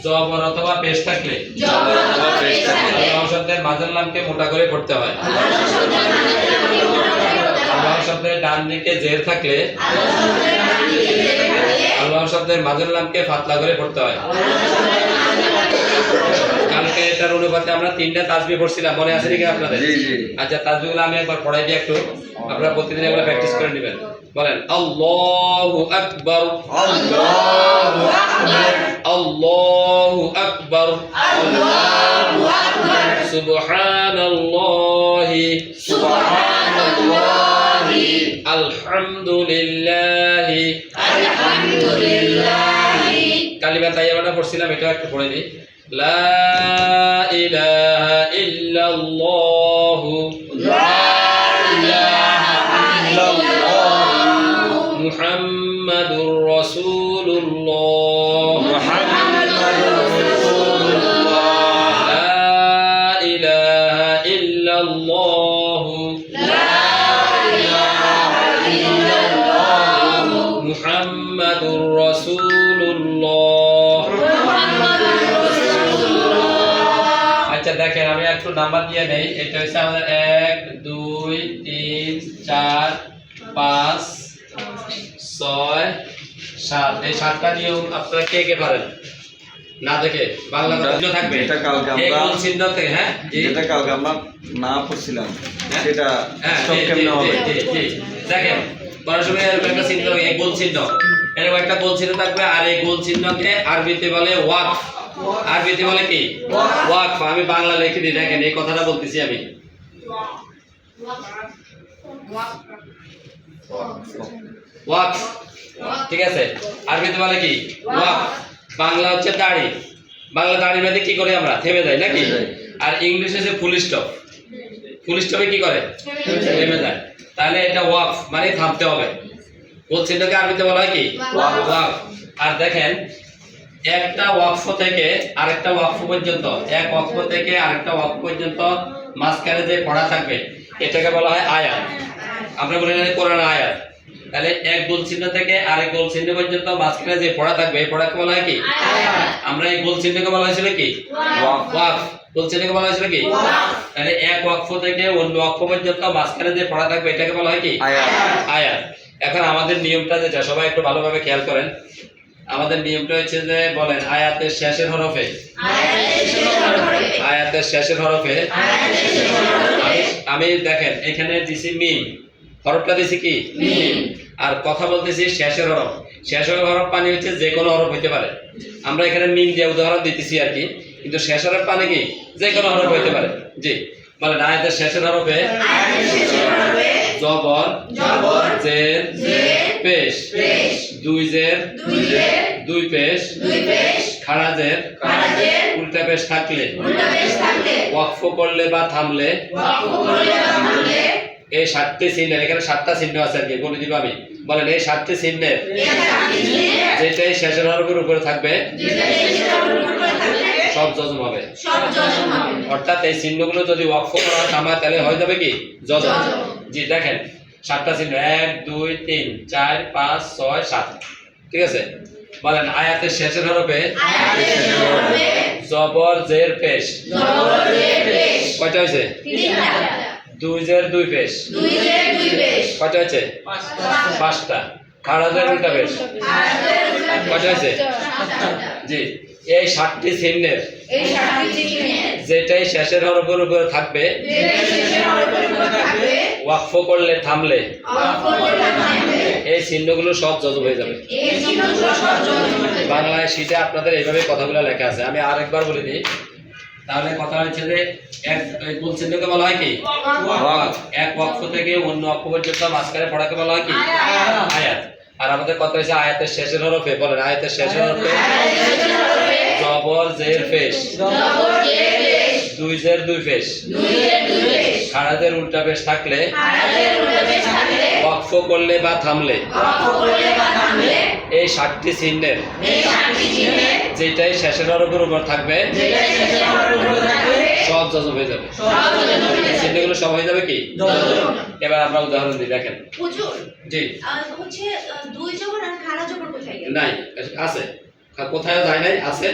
জবর অথবা পেশ থাকলে আল্লাহ শব্দের মাঝের লামকে মোটা করে পড়তে হয়। আল্লাহ শব্দের ডান দিকে জের থাকলে আল্লাহ শব্দের মাঝের লামকে পাতলা করে পড়তে হয়। কালকে এটার অনুপাতে আমরা তিনটা তাসবিহ পড়ছিলাম, মনে আছে নাকি আপনাদের? আচ্ছা, তাসবিহগুলো আমি একবার পড়াই দিই, একটু আপনারা প্রতিদিন এগুলো প্র্যাকটিস করে নেবেন। বলেন আল্লাহু আকবার, আল্লাহু আকবার, আল্লাহু আকবার, আল্লাহু আকবার, সুবহানাল্লাহি, সুবহানাল্লাহি, আলহামদুলিল্লাহি, আলহামদুলিল্লাহি। কালিমা তাইয়্যিবা পড়ছিলাম, এটা একটু পড়ে দিই। লা ইলাহা ইল্লাল্লাহু, লা ইলাহা ইল্লাল্লাহু, মুহাম্মাদুর রাসূলুল্লাহ, মুহাম্মাদুর রাসূলুল্লাহ, লা ইলাহা ইল্লাল্লাহু, লা ইলাহা ইল্লাল্লাহু, মুহাম্মাদুর রাসূলুল্লাহ। আচ্ছা দেখেন, আমি একটু নাম্বার দিয়ে নেই। এটা হচ্ছে আমাদের 1 2 3 4 5 6 7, এই 7টা নিয়ম আপনারা কে কে পারেন? না দেখে বাংলা কথা থাকবে, এটা কালকে আমরা এই কোন চিহ্ন থেকে, হ্যাঁ এটা কালকে আমরা না পড়ছিলাম, হ্যাঁ? সেটা হ্যাঁ, সব কেমনে হবে? দেখেন বড় সময় এরকম একটা চিহ্ন, এই গোল চিহ্ন, এরকম একটা গোল চিহ্ন থাকবে, আর এই গোল চিহ্নকে আরবিতে বলে ওয়াকফ। আরবিতে বলে কি? ওয়াকফ। আমি বাংলা লিখে দিই, দেখেন এই কথাটা বলতেছি আমি। ওয়াকফ, ঠিক আছে? আরবিতে বলে কি? ওয়াকফ। বাংলা হচ্ছে দাড়ি। বাংলা দাড়ি বাদে কি করে আমরা? থেমে যাই নাকি? আর ইংলিশে যে ফুল স্টপ, ফুল স্টপে কি করে? থেমে যায়। তাহলে এটা ওয়াকফ মানে থামতে হবে। গোল চিহ্নকে আরবিতে বলা হয় কি? ওয়াকফ। আর দেখেন, একটা ওয়াকফ থেকে আরেকটা ওয়াকফ পর্যন্ত, এক ওয়াকফ থেকে আরেকটা ওয়াকফ পর্যন্ত মাঝখানে যে পড়া থাকবে এটাকে বলা হয় আয়াত। আমরা বলি না কোরআন আয়াত। তাহলে এক গোল চিহ্ন থেকে আরেক গোল চিহ্ন পর্যন্ত মাঝখানে যে পড়া থাকবে এই পড়াকে বলা হয় কি? আয়াত। আমরা এই গোল চিহ্নকে বলা হয়েছিল কি? ওয়াকফ। গোল চিহ্নকে বলা হয়েছিল কি? তাহলে এক ওয়াকফ থেকে অন্য ওয়াকফ পর্যন্ত মাঝখানে যে পড়া থাকবে এটাকে বলা হয় কি? আয়াত। আয়াত। এখন আমাদের নিয়মটা যেটা, সবাই একটু ভালোভাবে খেয়াল করেন। আমাদের নিয়মটা হচ্ছে যে বলেন আয়াতের শেষের হরফে, আয়াতের শেষের হরফে আমি দেখেন এখানে দিছি মিম, হরফটা দিছি কি? মিম। আর কথা বলতেছি শেষের হরফ। শেষের হরফ পানি হচ্ছে যে কোনো হরফ হইতে পারে। আমরা এখানে মিম দিয়ে উদাহরণ দিতেছি আর কি, কিন্তু শেষের হরফ পানি কি? যে কোনো হরফ হইতে পারে। জি বলেন আয়াতের শেষের হরফে জবর, জের, পেশ, দুই জের, দুই পেশ, খাড়া জের, উল্টা পেশ থাকলে, ওয়াকফ করলে বা থামলে, এই 7টি চিহ্নের, এখানে 7টা চিহ্ন আছে আর কি, বলে দিব আমি। বলেন এই 7টি চিহ্নের যেটাই শেষের হরফের উপরে থাকবে সব যজম হবে। অর্থাৎ এই চিহ্নগুলো যদি ওয়াকফ করা হয় থামায় তাহলে হয়ে যাবে কি? যজম। জি দেখেন 7টা চিহ্ন, 1 2 3 4 5 6 7, ঠিক আছে? বলেন আয়াতের শেষের হরফে জবর, জের, পেশ, কয়টা হয়েছে? 2 জের 2 পেশ, কয়টা হয়েছে? 5টা। খাড়া জের উল্টা পেশ, কয়টা হয়েছে? জি এই 7টি চিহ্নের যেটাই শেষের হরফের উপরে থাকবে ওয়াকফ করলে থামলে এই চিহ্নগুলো সব যজম হয়ে যাবে। বাংলায় শীটে আপনাদের এইভাবে কথাগুলো লেখা আছে, আমি আরেকবার বলে দিই। তাহলে কথা হচ্ছে যে এক গোল চিহ্নকে বলা হয় কি? এক ওয়াকফ থেকে অন্য ওয়াকফ পর্যন্ত মাঝখানে পড়াকে বলা হয় কি? আয়াত। আর আমাদের কথা হচ্ছে আয়াতের শেষের হরফে, বলেন আয়াতের শেষের হরফে জবর, জের, পেশ, দুই জের 2 পেশ, খাড়া জের উল্টা পেশ থাকলে, ওয়াকফ করলে বা থামলে এই 7টি চিহ্নের যেটাই শেষের হরফের উপর থাকবে সব যজম হয়ে যাবে। চিহ্নগুলো সব হয়ে যাবে কি? এবার আমরা উদাহরণ দিই, দেখেন। জি হচ্ছে দুই জবর আর খাড়া জবর কোথায় গেল? নাই আছে, কোথায় যায় নাই, আছে।